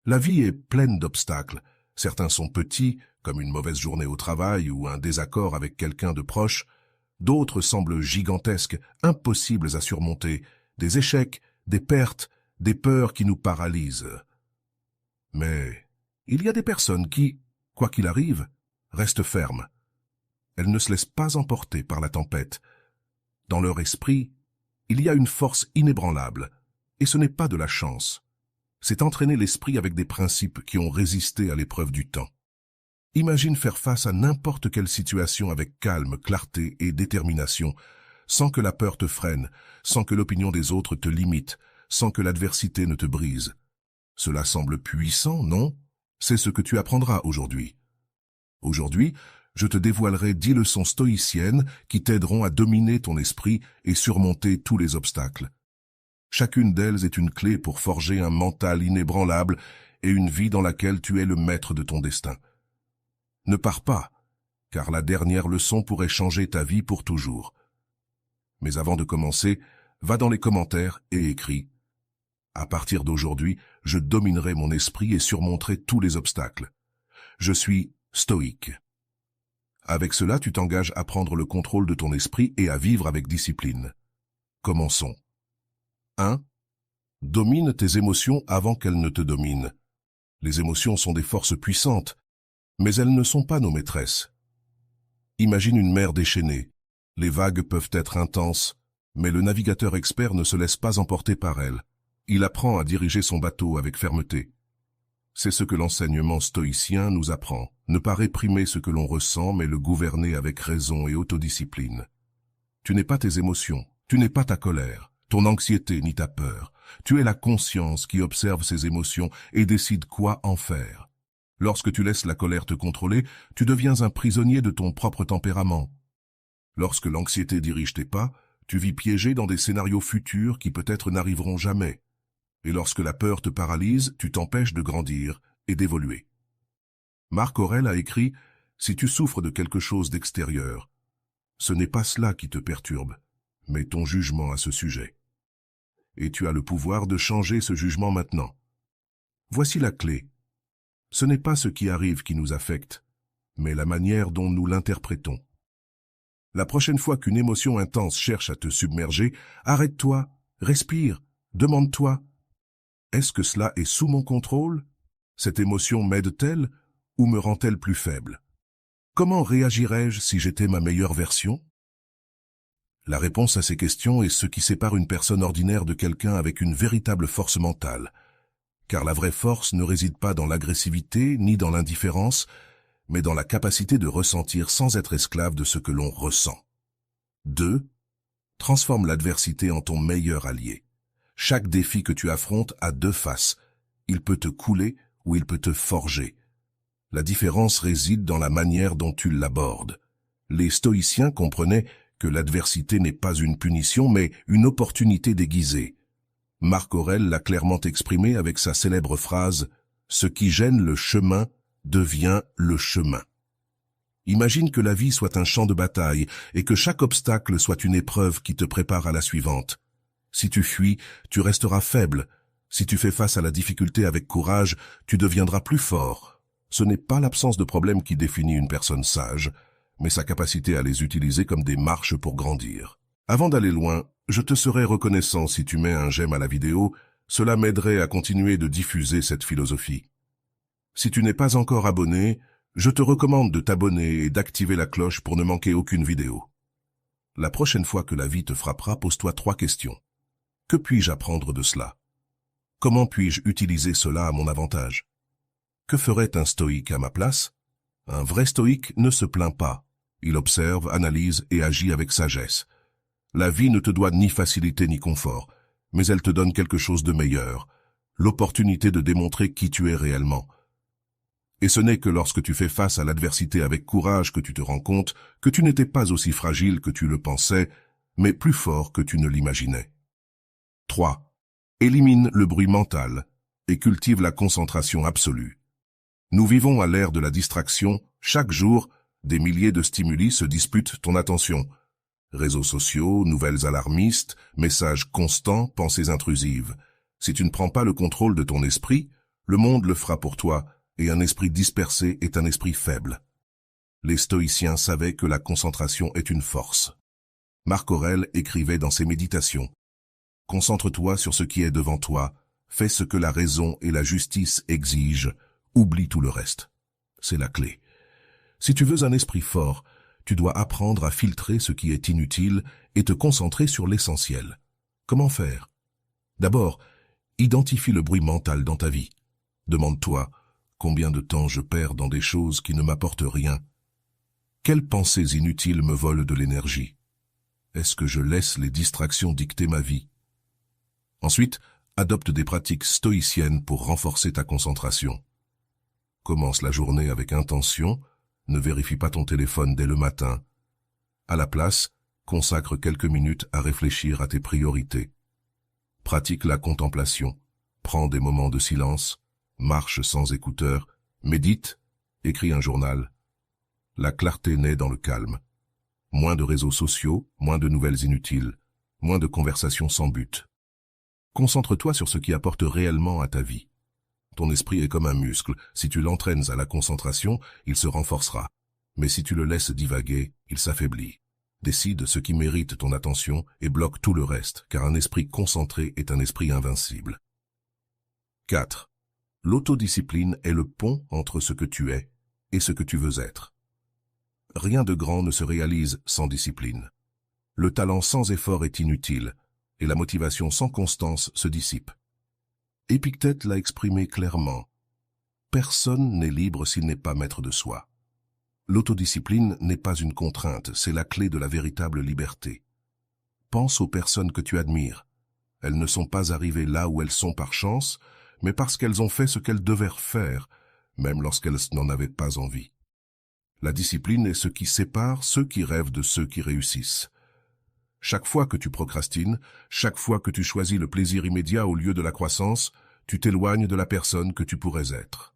La vie est pleine d'obstacles. Certains sont petits, comme une mauvaise journée au travail ou un désaccord avec quelqu'un de proche. D'autres semblent gigantesques, impossibles à surmonter. Des échecs, des pertes, des peurs qui nous paralysent. Mais il y a des personnes qui, quoi qu'il arrive, restent fermes. Elles ne se laissent pas emporter par la tempête. Dans leur esprit, il y a une force inébranlable, et ce n'est pas de la chance. C'est entraîner l'esprit avec des principes qui ont résisté à l'épreuve du temps. Imagine faire face à n'importe quelle situation avec calme, clarté et détermination, sans que la peur te freine, sans que l'opinion des autres te limite, sans que l'adversité ne te brise. Cela semble puissant, non? C'est ce que tu apprendras aujourd'hui. Aujourd'hui, je te dévoilerai 10 leçons stoïciennes qui t'aideront à dominer ton esprit et surmonter tous les obstacles. Chacune d'elles est une clé pour forger un mental inébranlable et une vie dans laquelle tu es le maître de ton destin. Ne pars pas, car la dernière leçon pourrait changer ta vie pour toujours. Mais avant de commencer, va dans les commentaires et écris « À partir d'aujourd'hui, je dominerai mon esprit et surmonterai tous les obstacles. Je suis stoïque. » Avec cela, tu t'engages à prendre le contrôle de ton esprit et à vivre avec discipline. Commençons. 1. Domine tes émotions avant qu'elles ne te dominent. Les émotions sont des forces puissantes, mais elles ne sont pas nos maîtresses. Imagine une mer déchaînée. Les vagues peuvent être intenses, mais le navigateur expert ne se laisse pas emporter par elles. Il apprend à diriger son bateau avec fermeté. C'est ce que l'enseignement stoïcien nous apprend. Ne pas réprimer ce que l'on ressent, mais le gouverner avec raison et autodiscipline. Tu n'es pas tes émotions, tu n'es pas ta colère, ton anxiété ni ta peur. Tu es la conscience qui observe ces émotions et décide quoi en faire. Lorsque tu laisses la colère te contrôler, tu deviens un prisonnier de ton propre tempérament. Lorsque l'anxiété dirige tes pas, tu vis piégé dans des scénarios futurs qui peut-être n'arriveront jamais. Et lorsque la peur te paralyse, tu t'empêches de grandir et d'évoluer. Marc Aurèle a écrit « Si tu souffres de quelque chose d'extérieur, ce n'est pas cela qui te perturbe, mais ton jugement à ce sujet. Et tu as le pouvoir de changer ce jugement maintenant. Voici la clé. Ce n'est pas ce qui arrive qui nous affecte, mais la manière dont nous l'interprétons. La prochaine fois qu'une émotion intense cherche à te submerger, arrête-toi, respire, demande-toi « Est-ce que cela est sous mon contrôle? Cette émotion m'aide-t-elle ou me rend-elle plus faible? Comment réagirais-je si j'étais ma meilleure version ?» La réponse à ces questions est ce qui sépare une personne ordinaire de quelqu'un avec une véritable force mentale. Car la vraie force ne réside pas dans l'agressivité ni dans l'indifférence, mais dans la capacité de ressentir sans être esclave de ce que l'on ressent. 2. Transforme l'adversité en ton meilleur allié. Chaque défi que tu affrontes a 2 faces. Il peut te couler ou il peut te forger. La différence réside dans la manière dont tu l'abordes. Les stoïciens comprenaient que l'adversité n'est pas une punition, mais une opportunité déguisée. Marc Aurèle l'a clairement exprimé avec sa célèbre phrase « Ce qui gêne le chemin devient le chemin ». Imagine que la vie soit un champ de bataille et que chaque obstacle soit une épreuve qui te prépare à la suivante. Si tu fuis, tu resteras faible. Si tu fais face à la difficulté avec courage, tu deviendras plus fort. Ce n'est pas l'absence de problèmes qui définit une personne sage, mais sa capacité à les utiliser comme des marches pour grandir. Avant d'aller loin, je te serais reconnaissant si tu mets un j'aime à la vidéo, cela m'aiderait à continuer de diffuser cette philosophie. Si tu n'es pas encore abonné, je te recommande de t'abonner et d'activer la cloche pour ne manquer aucune vidéo. La prochaine fois que la vie te frappera, pose-toi 3 questions. Que puis-je apprendre de cela? Comment puis-je utiliser cela à mon avantage? Que ferait un stoïque à ma place? Un vrai stoïque ne se plaint pas. Il observe, analyse et agit avec sagesse. La vie ne te doit ni facilité ni confort, mais elle te donne quelque chose de meilleur, l'opportunité de démontrer qui tu es réellement. Et ce n'est que lorsque tu fais face à l'adversité avec courage que tu te rends compte que tu n'étais pas aussi fragile que tu le pensais, mais plus fort que tu ne l'imaginais. 3. Élimine le bruit mental et cultive la concentration absolue. Nous vivons à l'ère de la distraction. Chaque jour, des milliers de stimuli se disputent ton attention. Réseaux sociaux, nouvelles alarmistes, messages constants, pensées intrusives. Si tu ne prends pas le contrôle de ton esprit, Le monde le fera pour toi, et un esprit dispersé est un esprit faible. Les stoïciens savaient que la concentration est une force. Marc Aurèle écrivait dans ses méditations: « Concentre-toi sur ce qui est devant toi, fais ce que la raison et la justice exigent, oublie tout le reste. » C'est la clé. Si tu veux un esprit fort, tu dois apprendre à filtrer ce qui est inutile et te concentrer sur l'essentiel. Comment faire? D'abord, identifie le bruit mental dans ta vie. Demande-toi: combien de temps je perds dans des choses qui ne m'apportent rien? Quelles pensées inutiles me volent de l'énergie? Est-ce que je laisse les distractions dicter ma vie? Ensuite, adopte des pratiques stoïciennes pour renforcer ta concentration. Commence la journée avec intention, ne vérifie pas ton téléphone dès le matin. À la place, consacre quelques minutes à réfléchir à tes priorités. Pratique la contemplation, prends des moments de silence, marche sans écouteurs, médite, écris un journal. La clarté naît dans le calme. Moins de réseaux sociaux, moins de nouvelles inutiles, moins de conversations sans but. Concentre-toi sur ce qui apporte réellement à ta vie. Ton esprit est comme un muscle. Si tu l'entraînes à la concentration, il se renforcera. Mais si tu le laisses divaguer, il s'affaiblit. Décide ce qui mérite ton attention et bloque tout le reste, car un esprit concentré est un esprit invincible. 4. L'autodiscipline est le pont entre ce que tu es et ce que tu veux être. Rien de grand ne se réalise sans discipline. Le talent sans effort est inutile, et la motivation sans constance se dissipe. Épictète l'a exprimé clairement. Personne n'est libre s'il n'est pas maître de soi. L'autodiscipline n'est pas une contrainte, c'est la clé de la véritable liberté. Pense aux personnes que tu admires. Elles ne sont pas arrivées là où elles sont par chance, mais parce qu'elles ont fait ce qu'elles devaient faire, même lorsqu'elles n'en avaient pas envie. La discipline est ce qui sépare ceux qui rêvent de ceux qui réussissent. Chaque fois que tu procrastines, chaque fois que tu choisis le plaisir immédiat au lieu de la croissance, tu t'éloignes de la personne que tu pourrais être.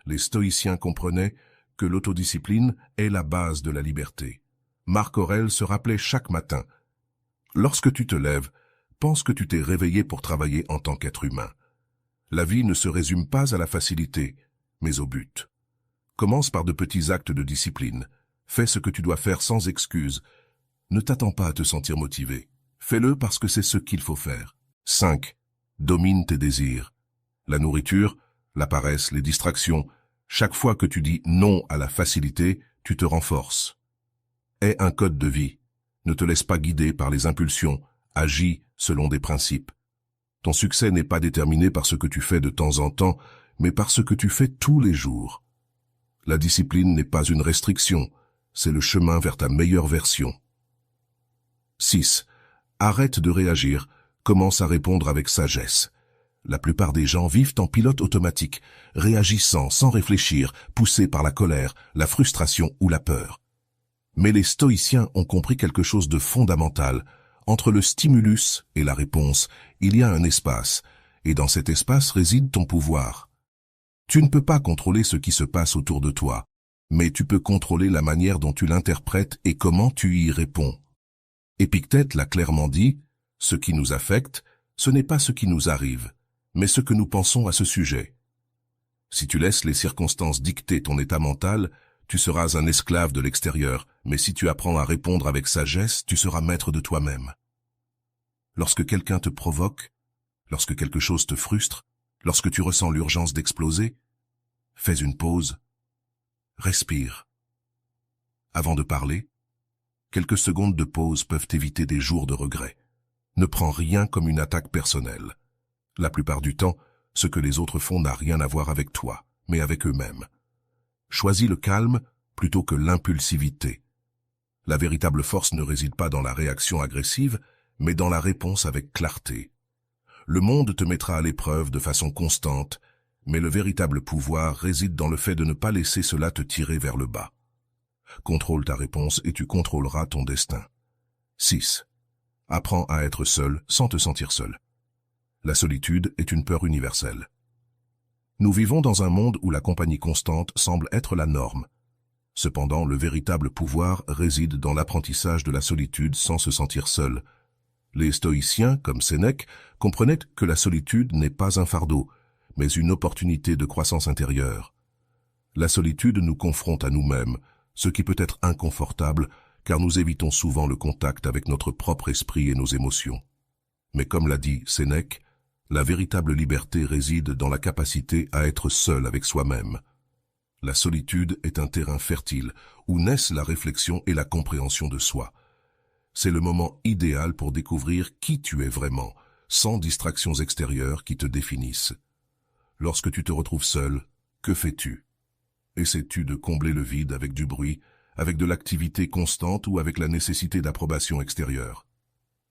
Les stoïciens comprenaient que l'autodiscipline est la base de la liberté. Marc Aurèle se rappelait chaque matin: « Lorsque tu te lèves, pense que tu t'es réveillé pour travailler en tant qu'être humain. La vie ne se résume pas à la facilité, mais au but. Commence par de petits actes de discipline. Fais ce que tu dois faire sans excuse. Ne t'attends pas à te sentir motivé. Fais-le parce que c'est ce qu'il faut faire. 5. Domine tes désirs. La nourriture, la paresse, les distractions. Chaque fois que tu dis non à la facilité, tu te renforces. Aie un code de vie. Ne te laisse pas guider par les impulsions. Agis selon des principes. Ton succès n'est pas déterminé par ce que tu fais de temps en temps, mais par ce que tu fais tous les jours. La discipline n'est pas une restriction, c'est le chemin vers ta meilleure version. 6. Arrête de réagir, commence à répondre avec sagesse. La plupart des gens vivent en pilote automatique, réagissant sans réfléchir, poussés par la colère, la frustration ou la peur. Mais les stoïciens ont compris quelque chose de fondamental. Entre le stimulus et la réponse, il y a un espace, et dans cet espace réside ton pouvoir. Tu ne peux pas contrôler ce qui se passe autour de toi, mais tu peux contrôler la manière dont tu l'interprètes et comment tu y réponds. Épictète l'a clairement dit: « Ce qui nous affecte, ce n'est pas ce qui nous arrive, mais ce que nous pensons à ce sujet. » Si tu laisses les circonstances dicter ton état mental, tu seras un esclave de l'extérieur, mais si tu apprends à répondre avec sagesse, tu seras maître de toi-même. Lorsque quelqu'un te provoque, lorsque quelque chose te frustre, lorsque tu ressens l'urgence d'exploser, fais une pause, respire. Avant de parler, quelques secondes de pause peuvent éviter des jours de regret. Ne prends rien comme une attaque personnelle. La plupart du temps, ce que les autres font n'a rien à voir avec toi, mais avec eux-mêmes. Choisis le calme plutôt que l'impulsivité. La véritable force ne réside pas dans la réaction agressive, mais dans la réponse avec clarté. Le monde te mettra à l'épreuve de façon constante, mais le véritable pouvoir réside dans le fait de ne pas laisser cela te tirer vers le bas. Contrôle ta réponse et tu contrôleras ton destin. 6. Apprends à être seul sans te sentir seul. La solitude est une peur universelle. Nous vivons dans un monde où la compagnie constante semble être la norme. Cependant, le véritable pouvoir réside dans l'apprentissage de la solitude sans se sentir seul. Les stoïciens, comme Sénèque, comprenaient que la solitude n'est pas un fardeau, mais une opportunité de croissance intérieure. La solitude nous confronte à nous-mêmes, ce qui peut être inconfortable, car nous évitons souvent le contact avec notre propre esprit et nos émotions. Mais comme l'a dit Sénèque, la véritable liberté réside dans la capacité à être seul avec soi-même. La solitude est un terrain fertile où naissent la réflexion et la compréhension de soi. C'est le moment idéal pour découvrir qui tu es vraiment, sans distractions extérieures qui te définissent. Lorsque tu te retrouves seul, que fais-tu? Essaies-tu de combler le vide avec du bruit, avec de l'activité constante ou avec la nécessité d'approbation extérieure?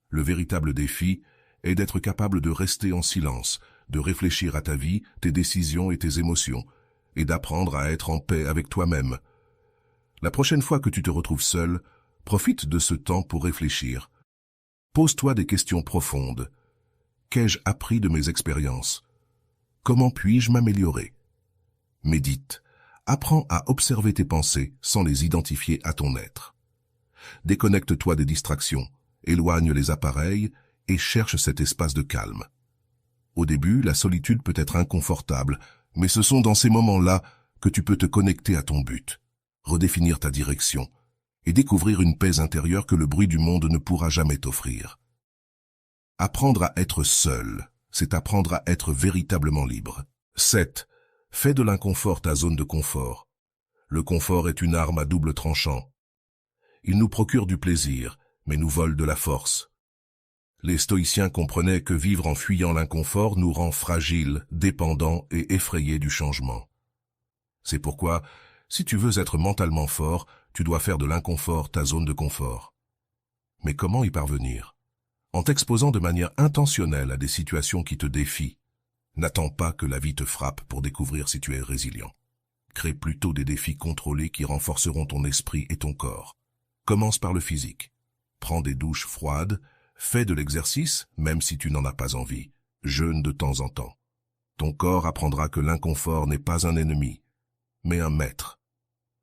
Le véritable défi est d'être capable de rester en silence, de réfléchir à ta vie, tes décisions et tes émotions, et d'apprendre à être en paix avec toi-même. La prochaine fois que tu te retrouves seul, profite de ce temps pour réfléchir. Pose-toi des questions profondes. Qu'ai-je appris de mes expériences? Comment puis-je m'améliorer? Médite. Apprends à observer tes pensées sans les identifier à ton être. Déconnecte-toi des distractions, éloigne les appareils et cherche cet espace de calme. Au début, la solitude peut être inconfortable, mais ce sont dans ces moments-là que tu peux te connecter à ton but, redéfinir ta direction et découvrir une paix intérieure que le bruit du monde ne pourra jamais t'offrir. Apprendre à être seul, c'est apprendre à être véritablement libre. 7. Fais de l'inconfort ta zone de confort. Le confort est une arme à double tranchant. Il nous procure du plaisir, mais nous vole de la force. Les stoïciens comprenaient que vivre en fuyant l'inconfort nous rend fragiles, dépendants et effrayés du changement. C'est pourquoi, si tu veux être mentalement fort, tu dois faire de l'inconfort ta zone de confort. Mais comment y parvenir? En t'exposant de manière intentionnelle à des situations qui te défient. N'attends pas que la vie te frappe pour découvrir si tu es résilient. Crée plutôt des défis contrôlés qui renforceront ton esprit et ton corps. Commence par le physique. Prends des douches froides, fais de l'exercice, même si tu n'en as pas envie. Jeûne de temps en temps. Ton corps apprendra que l'inconfort n'est pas un ennemi, mais un maître.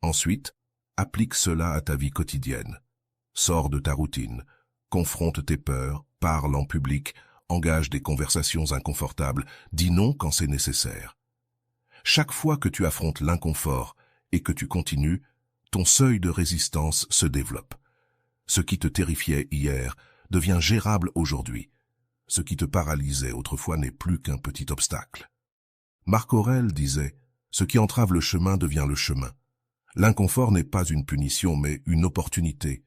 Ensuite, applique cela à ta vie quotidienne. Sors de ta routine, confronte tes peurs, parle en public, engage des conversations inconfortables, dis non quand c'est nécessaire. Chaque fois que tu affrontes l'inconfort et que tu continues, ton seuil de résistance se développe. Ce qui te terrifiait hier devient gérable aujourd'hui. Ce qui te paralysait autrefois n'est plus qu'un petit obstacle. Marc Aurèle disait « Ce qui entrave le chemin devient le chemin ». L'inconfort n'est pas une punition, mais une opportunité.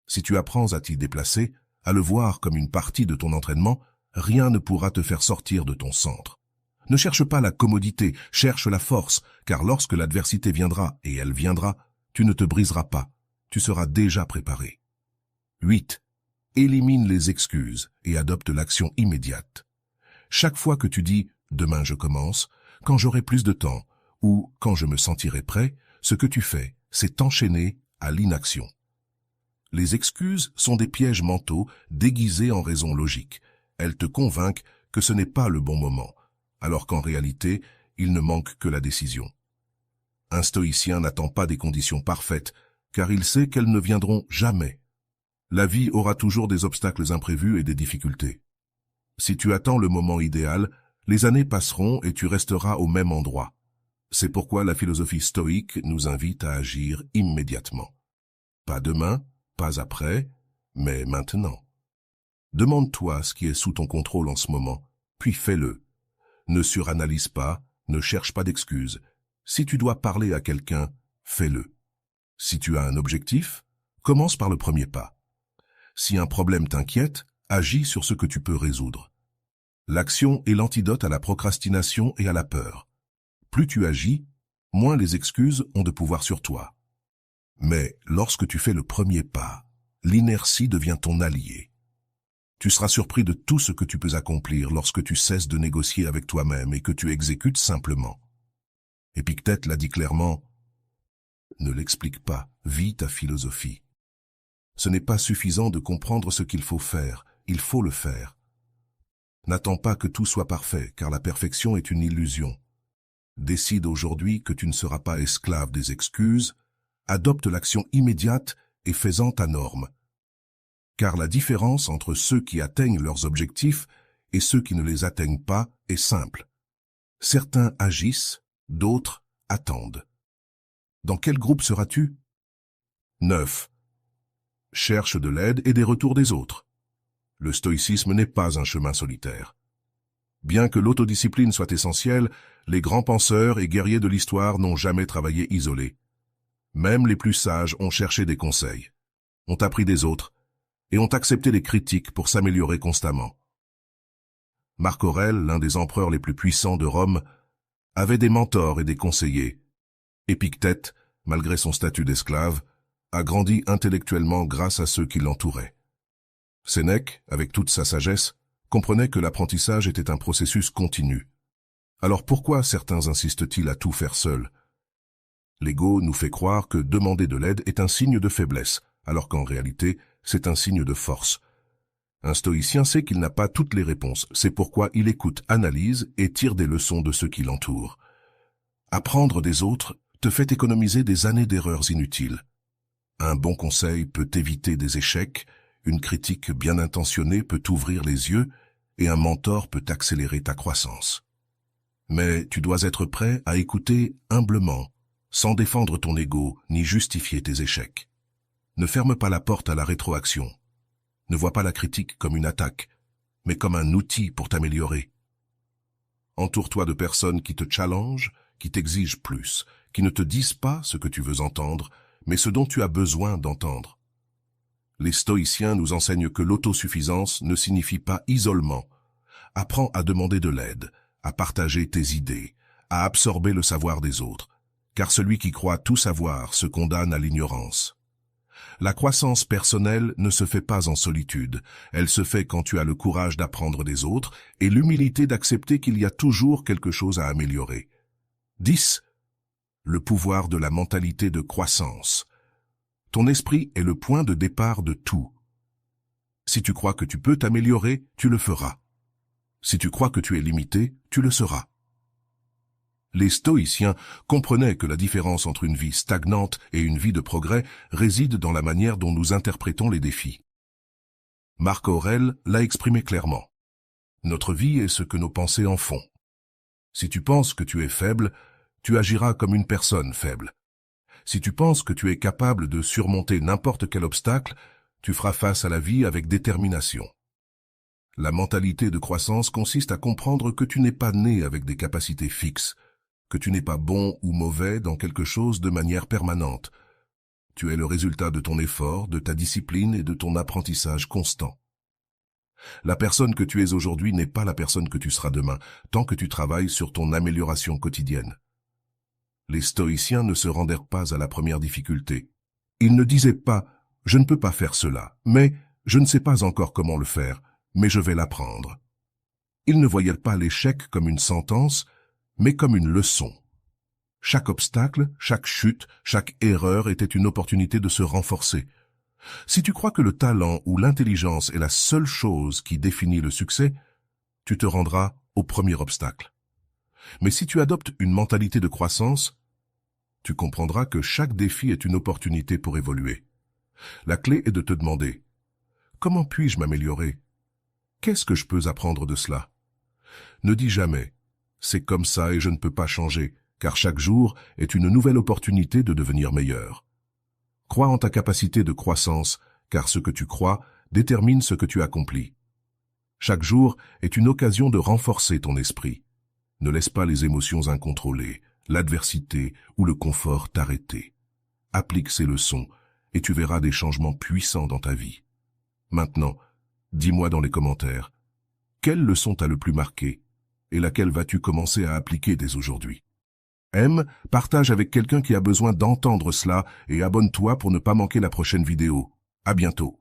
Si tu apprends à t'y déplacer, à le voir comme une partie de ton entraînement, rien ne pourra te faire sortir de ton centre. Ne cherche pas la commodité, cherche la force, car lorsque l'adversité viendra, et elle viendra, tu ne te briseras pas, tu seras déjà préparé. 8. Élimine les excuses et adopte l'action immédiate. Chaque fois que tu dis « demain je commence »,« quand j'aurai plus de temps » ou « quand je me sentirai prêt », ce que tu fais, c'est t'enchaîner à l'inaction. Les excuses sont des pièges mentaux déguisés en raisons logiques. Elles te convainquent que ce n'est pas le bon moment, alors qu'en réalité, il ne manque que la décision. Un stoïcien n'attend pas des conditions parfaites, car il sait qu'elles ne viendront jamais. La vie aura toujours des obstacles imprévus et des difficultés. Si tu attends le moment idéal, les années passeront et tu resteras au même endroit. C'est pourquoi la philosophie stoïque nous invite à agir immédiatement. Pas demain, pas après, mais maintenant. Demande-toi ce qui est sous ton contrôle en ce moment, puis fais-le. Ne suranalyse pas, ne cherche pas d'excuses. Si tu dois parler à quelqu'un, fais-le. Si tu as un objectif, commence par le premier pas. Si un problème t'inquiète, agis sur ce que tu peux résoudre. L'action est l'antidote à la procrastination et à la peur. Plus tu agis, moins les excuses ont de pouvoir sur toi. Mais lorsque tu fais le premier pas, l'inertie devient ton allié. Tu seras surpris de tout ce que tu peux accomplir lorsque tu cesses de négocier avec toi-même et que tu exécutes simplement. Épictète l'a dit clairement, « Ne l'explique pas, vis ta philosophie. » Ce n'est pas suffisant de comprendre ce qu'il faut faire, il faut le faire. N'attends pas que tout soit parfait, car la perfection est une illusion. Décide aujourd'hui que tu ne seras pas esclave des excuses, adopte l'action immédiate et fais-en ta norme. Car la différence entre ceux qui atteignent leurs objectifs et ceux qui ne les atteignent pas est simple. Certains agissent, d'autres attendent. Dans quel groupe seras-tu? 9. Cherche de l'aide et des retours des autres. Le stoïcisme n'est pas un chemin solitaire. Bien que l'autodiscipline soit essentielle, les grands penseurs et guerriers de l'histoire n'ont jamais travaillé isolés. Même les plus sages ont cherché des conseils, ont appris des autres et ont accepté les critiques pour s'améliorer constamment. Marc Aurèle, l'un des empereurs les plus puissants de Rome, avait des mentors et des conseillers. Épictète, malgré son statut d'esclave, a grandi intellectuellement grâce à ceux qui l'entouraient. Sénèque, avec toute sa sagesse, comprenait que l'apprentissage était un processus continu. Alors pourquoi certains insistent-ils à tout faire seuls? L'ego nous fait croire que demander de l'aide est un signe de faiblesse, alors qu'en réalité, c'est un signe de force. Un stoïcien sait qu'il n'a pas toutes les réponses, c'est pourquoi il écoute, analyse et tire des leçons de ceux qui l'entourent. Apprendre des autres te fait économiser des années d'erreurs inutiles. Un bon conseil peut éviter des échecs, une critique bien intentionnée peut t'ouvrir les yeux et un mentor peut accélérer ta croissance. Mais tu dois être prêt à écouter humblement, sans défendre ton ego ni justifier tes échecs. Ne ferme pas la porte à la rétroaction. Ne vois pas la critique comme une attaque, mais comme un outil pour t'améliorer. Entoure-toi de personnes qui te challengent, qui t'exigent plus, qui ne te disent pas ce que tu veux entendre, mais ce dont tu as besoin d'entendre. Les stoïciens nous enseignent que l'autosuffisance ne signifie pas isolement. Apprends à demander de l'aide, à partager tes idées, à absorber le savoir des autres, car celui qui croit tout savoir se condamne à l'ignorance. La croissance personnelle ne se fait pas en solitude, elle se fait quand tu as le courage d'apprendre des autres et l'humilité d'accepter qu'il y a toujours quelque chose à améliorer. 10. Le pouvoir de la mentalité de croissance. Ton esprit est le point de départ de tout. Si tu crois que tu peux t'améliorer, tu le feras. Si tu crois que tu es limité, tu le seras. Les stoïciens comprenaient que la différence entre une vie stagnante et une vie de progrès réside dans la manière dont nous interprétons les défis. Marc Aurèle l'a exprimé clairement. Notre vie est ce que nos pensées en font. Si tu penses que tu es faible, tu agiras comme une personne faible. Si tu penses que tu es capable de surmonter n'importe quel obstacle, tu feras face à la vie avec détermination. La mentalité de croissance consiste à comprendre que tu n'es pas né avec des capacités fixes, que tu n'es pas bon ou mauvais dans quelque chose de manière permanente. Tu es le résultat de ton effort, de ta discipline et de ton apprentissage constant. La personne que tu es aujourd'hui n'est pas la personne que tu seras demain, tant que tu travailles sur ton amélioration quotidienne. Les stoïciens ne se rendèrent pas à la première difficulté. Ils ne disaient pas « je ne peux pas faire cela », mais « je ne sais pas encore comment le faire, mais je vais l'apprendre ». Ils ne voyaient pas l'échec comme une sentence, mais comme une leçon. Chaque obstacle, chaque chute, chaque erreur était une opportunité de se renforcer. Si tu crois que le talent ou l'intelligence est la seule chose qui définit le succès, tu te rendras au premier obstacle. Mais si tu adoptes une mentalité de croissance, tu comprendras que chaque défi est une opportunité pour évoluer. La clé est de te demander « Comment puis-je m'améliorer ? Qu'est-ce que je peux apprendre de cela ?» Ne dis jamais « C'est comme ça et je ne peux pas changer », car chaque jour est une nouvelle opportunité de devenir meilleur. Crois en ta capacité de croissance, car ce que tu crois détermine ce que tu accomplis. Chaque jour est une occasion de renforcer ton esprit. Ne laisse pas les émotions incontrôlées, l'adversité ou le confort t'arrêter. Applique ces leçons et tu verras des changements puissants dans ta vie. Maintenant, dis-moi dans les commentaires, quelle leçon t'a le plus marqué et laquelle vas-tu commencer à appliquer dès aujourd'hui? Aime, partage avec quelqu'un qui a besoin d'entendre cela et abonne-toi pour ne pas manquer la prochaine vidéo. À bientôt.